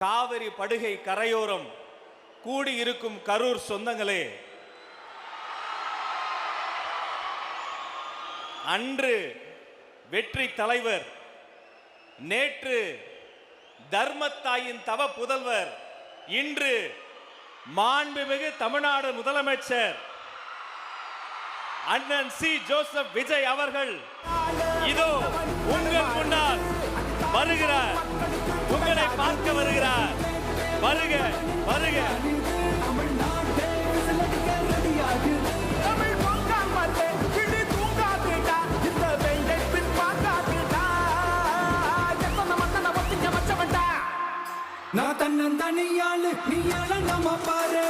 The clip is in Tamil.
காவிரி படுகை கரையோரம் கூடியிருக்கும் கரூர் சொந்தங்களே, அன்று வெற்றி தலைவர், நேற்று தர்மத்தாயின் தவ புதல்வர், இன்று மாண்புமிகு தமிழ்நாடு முதலமைச்சர் அண்ணன் சி. ஜோசப் விஜய் அவர்கள் இதோ உங்கள் முன்னால் வருகிறார். உங்களை பார்க்க வருகிறார். வருக வருக. நான் தன்னந்தனியாளு நீ நம்ம பாரு.